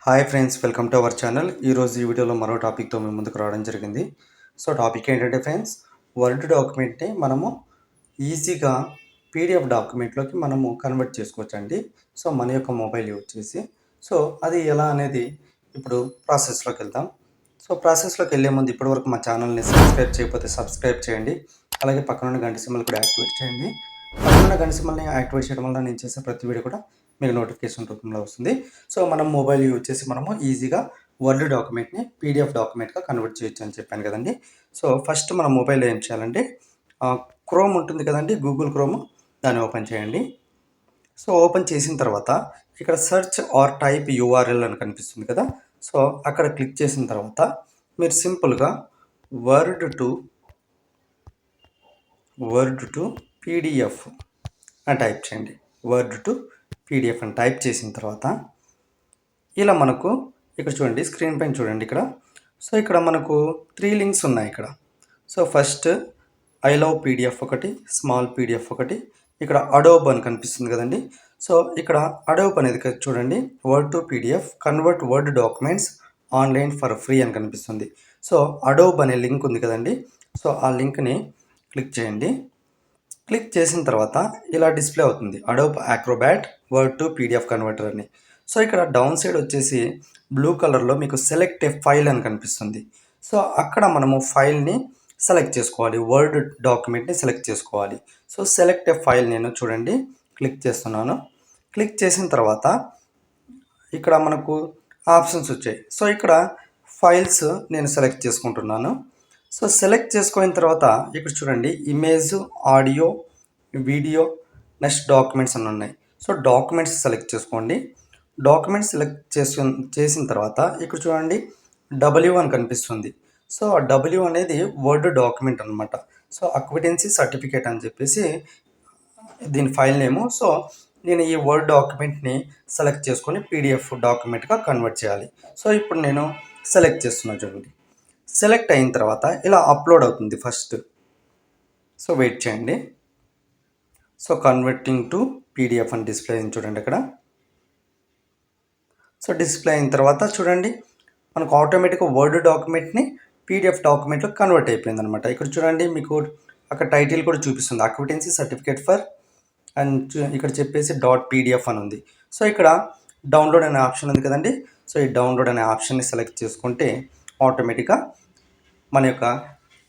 Hi friends, welcome to our channel. ఈరోజు ఈ వీడియోలో మరో టాపిక్తో మేము ముందుకు రావడం జరిగింది. సో టాపిక్ ఏంటంటే ఫ్రెండ్స్, వర్డ్ డాక్యుమెంట్ని మనము ఈజీగా పీడిఎఫ్ డాక్యుమెంట్లోకి మనము కన్వర్ట్ చేసుకోవచ్చండి. సో మన యొక్క మొబైల్ యూజ్ చేసి. సో అది ఎలా అనేది ఇప్పుడు ప్రాసెస్లోకి వెళ్దాం. సో ప్రాసెస్లోకి వెళ్ళే ముందు ఇప్పటివరకు మా ఛానల్ని సబ్స్క్రైబ్ చేయకపోతే సబ్స్క్రైబ్ చేయండి. అలాగే పక్కనున్న గంట సింబల్ కూడా యాక్టివేట్ చేయండి. పక్కనున్న గంట సింబల్ని యాక్టివేట్ చేయడం వల్ల నేను చేసే ప్రతి వీడియో కూడా మీకు నోటిఫికేషన్ రూపంలో వస్తుంది. సో మనం మొబైల్ యూజ్ చేసి మనము ఈజీగా వర్డ్ డాక్యుమెంట్ని పీడిఎఫ్ డాక్యుమెంట్గా కన్వర్ట్ చేయొచ్చు అని చెప్పాను కదండి. సో ఫస్ట్ మన మొబైల్లో ఏం చేయాలంటే క్రోమ్ ఉంటుంది కదండి, గూగుల్ క్రోమ్, దాన్ని ఓపెన్ చేయండి. సో ఓపెన్ చేసిన తర్వాత ఇక్కడ సెర్చ్ ఆర్ టైప్ యూఆర్ఎల్ అని కనిపిస్తుంది కదా. సో అక్కడ క్లిక్ చేసిన తర్వాత మీరు సింపుల్గా వర్డ్ టు పీడిఎఫ్ అని టైప్ చేయండి. వర్డ్ టు పీడిఎఫ్ అని టైప్ చేసిన తర్వాత ఇలా మనకు ఇక్కడ చూడండి, స్క్రీన్ పైన చూడండి ఇక్కడ. సో ఇక్కడ మనకు 3 లింక్స్ ఉన్నాయి ఇక్కడ. So first I love PDF ఒకటి, స్మాల్ పీడిఎఫ్ ఒకటి, ఇక్కడ అడోబ్ అని కనిపిస్తుంది కదండి. సో ఇక్కడ అడోబ్ అనేది చూడండి, word to PDF convert word documents online for free అని కనిపిస్తుంది. సో అడోబ్ అనే లింక్ ఉంది కదండి. సో ఆ లింక్ని క్లిక్ చేయండి. క్లిక్ చేసిన తర్వాత ఇలా డిస్ప్లే అవుతుంది, Adobe Acrobat Word to PDF converter అని. సో ఇక్కడ డౌన్ సైడ్ వచ్చేసి బ్లూ కలర్లో మీకు సెలెక్ట్ ఏ ఫైల్ అని కనిపిస్తుంది. సో అక్కడ మనము ఫైల్ని సెలెక్ట్ చేసుకోవాలి, వర్డ్ డాక్యుమెంట్ని సెలెక్ట్ చేసుకోవాలి. సో సెలెక్ట్ ఏ ఫైల్ నేను చూడండి క్లిక్ చేస్తున్నాను. క్లిక్ చేసిన తర్వాత ఇక్కడ మనకు ఆప్షన్స్ వచ్చాయి. సో ఇక్కడ ఫైల్స్ నేను సెలెక్ట్ చేసుకుంటున్నాను. సో సెలెక్ట్ చేసుకున్న తర్వాత ఇక్కడ చూడండి image, audio, video, next documents అని ఉన్నాయి. సో డాక్యుమెంట్స్ సెలెక్ట్ చేసుకోండి. డాక్యుమెంట్స్ సెలెక్ట్ చేసిన తర్వాత ఇక్కడ చూడండి డబ్ల్యూ అని కనిపిస్తుంది. సో డబ్ల్యూ అనేది వర్డ్ డాక్యుమెంట్ అనమాట. సో అక్విటెన్సీ సర్టిఫికేట్ అని చెప్పేసి దీని ఫైల్ నేము. సో నేను ఈ వర్డ్ డాక్యుమెంట్ని సెలెక్ట్ చేసుకొని పీడిఎఫ్ డాక్యుమెంట్గా కన్వర్ట్ చేయాలి. సో ఇప్పుడు నేను సెలెక్ట్ చేస్తున్నాను చూడండి. సెలెక్ట్ అయిన తర్వాత ఇలా అప్లోడ్ అవుతుంది ఫస్ట్. సో వెయిట్ చేయండి. సో కన్వర్టింగ్ టు పీడిఎఫ్ అని డిస్ప్లే అయింది చూడండి అక్కడ. సో డిస్ప్లే అయిన తర్వాత చూడండి మనకు ఆటోమేటిక్గా వర్డ్ డాక్యుమెంట్ని పీడిఎఫ్ డాక్యుమెంట్లో కన్వర్ట్ అయిపోయింది అనమాట. ఇక్కడ చూడండి మీకు అక్కడ టైటిల్ కూడా చూపిస్తుంది, అక్విటెన్సీ సర్టిఫికేట్ ఫర్ అండ్ ఇక్కడ చెప్పేసి .pdf అని ఉంది. సో ఇక్కడ డౌన్లోడ్ అనే ఆప్షన్ ఉంది కదండి. సో ఈ డౌన్లోడ్ అనే ఆప్షన్ని సెలెక్ట్ చేసుకుంటే ఆటోమేటిక్గా మన యొక్క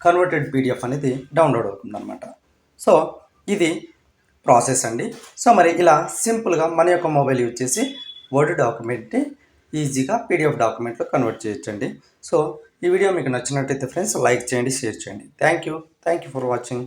కన్వర్టెడ్ పీడిఎఫ్ అనేది డౌన్లోడ్ అవుతుంది అనమాట. సో ఇది ప్రాసెస్ అండి. సో మరి ఇలా సింపుల్గా మన యొక్క మొబైల్ యూజ్ చేసి వర్డ్ డాక్యుమెంట్ని ఈజీగా పీడిఎఫ్ డాక్యుమెంట్లో కన్వర్ట్ చేయొచ్చండి. సో ఈ వీడియో మీకు నచ్చినట్టయితే ఫ్రెండ్స్ లైక్ చేయండి, షేర్ చేయండి. Thank you for watching.